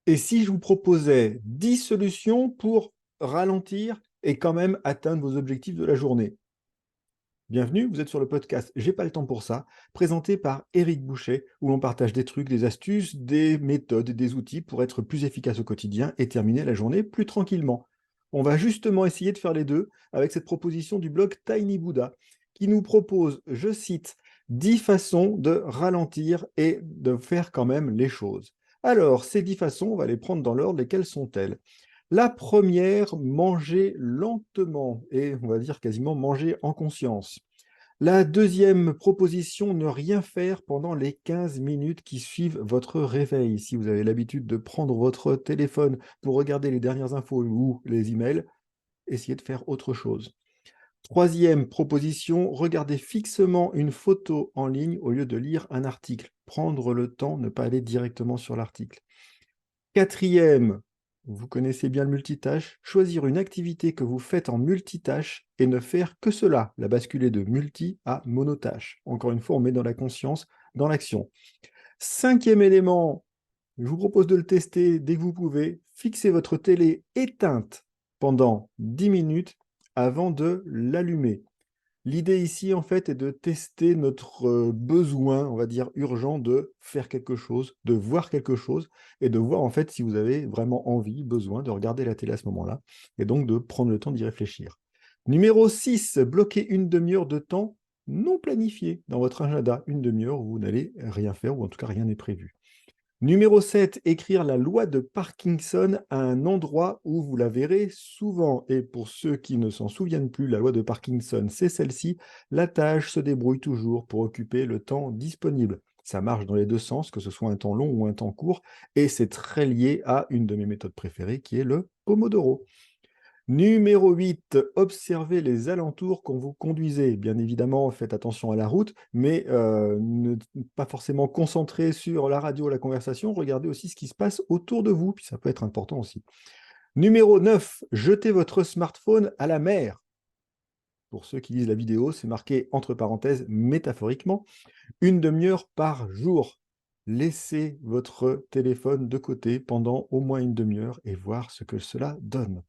Et si je vous proposais 10 solutions pour ralentir et quand même atteindre vos objectifs de la journée? Bienvenue, vous êtes sur le podcast J'ai pas le temps pour ça, présenté par Éric Boucher, où l'on partage des trucs, des astuces, des méthodes, des outils pour être plus efficace au quotidien et terminer la journée plus tranquillement. On va justement essayer de faire les deux avec cette proposition du blog Tiny Buddha, qui nous propose, je cite, 10 façons de ralentir et de faire quand même les choses. Alors, ces 10 façons, on va les prendre dans l'ordre. Lesquelles sont-elles? La première, manger lentement et on va dire quasiment manger en conscience. La deuxième proposition, ne rien faire pendant les 15 minutes qui suivent votre réveil. Si vous avez l'habitude de prendre votre téléphone pour regarder les dernières infos ou les emails, essayez de faire autre chose. Troisième proposition, regardez fixement une photo en ligne au lieu de lire un article. Prendre le temps, ne pas aller directement sur l'article. Quatrième, vous connaissez bien le multitâche, choisir une activité que vous faites en multitâche et ne faire que cela, la basculer de multi à monotâche. Encore une fois, on met dans la conscience, dans l'action. Cinquième élément, je vous propose de le tester dès que vous pouvez, fixez votre télé éteinte pendant 10 minutes avant de l'allumer. L'idée ici, en fait, est de tester notre besoin, on va dire urgent, de faire quelque chose, de voir quelque chose, et de voir en fait si vous avez vraiment envie, besoin de regarder la télé à ce moment-là, et donc de prendre le temps d'y réfléchir. Numéro 6, bloquez une demi-heure de temps non planifié dans votre agenda, une demi-heure où vous n'allez rien faire, ou en tout cas rien n'est prévu. Numéro 7, écrire la loi de Parkinson à un endroit où vous la verrez souvent. Et pour ceux qui ne s'en souviennent plus, la loi de Parkinson, c'est celle-ci. La tâche se débrouille toujours pour occuper le temps disponible. Ça marche dans les deux sens, que ce soit un temps long ou un temps court. Et c'est très lié à une de mes méthodes préférées, qui est le Pomodoro. Numéro 8, observez les alentours quand vous conduisez. Bien évidemment, faites attention à la route, mais ne pas forcément concentré sur la radio, la conversation. Regardez aussi ce qui se passe autour de vous, puis ça peut être important aussi. Numéro 9, jetez votre smartphone à la mer. Pour ceux qui lisent la vidéo, c'est marqué entre parenthèses métaphoriquement, une demi-heure par jour. Laissez votre téléphone de côté pendant au moins une demi-heure et voir ce que cela donne.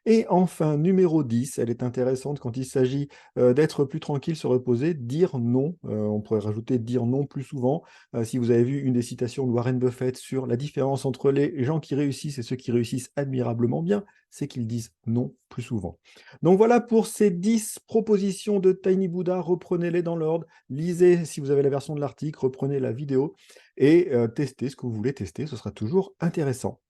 Et enfin, numéro 10, elle est intéressante quand il s'agit d'être plus tranquille, se reposer, dire non. On pourrait rajouter dire non plus souvent. Si vous avez vu une des citations de Warren Buffett sur la différence entre les gens qui réussissent et ceux qui réussissent admirablement bien, c'est qu'ils disent non plus souvent. Donc voilà pour ces 10 propositions de Tiny Buddha. Reprenez-les dans l'ordre. Lisez si vous avez la version de l'article, reprenez la vidéo et testez ce que vous voulez tester. Ce sera toujours intéressant.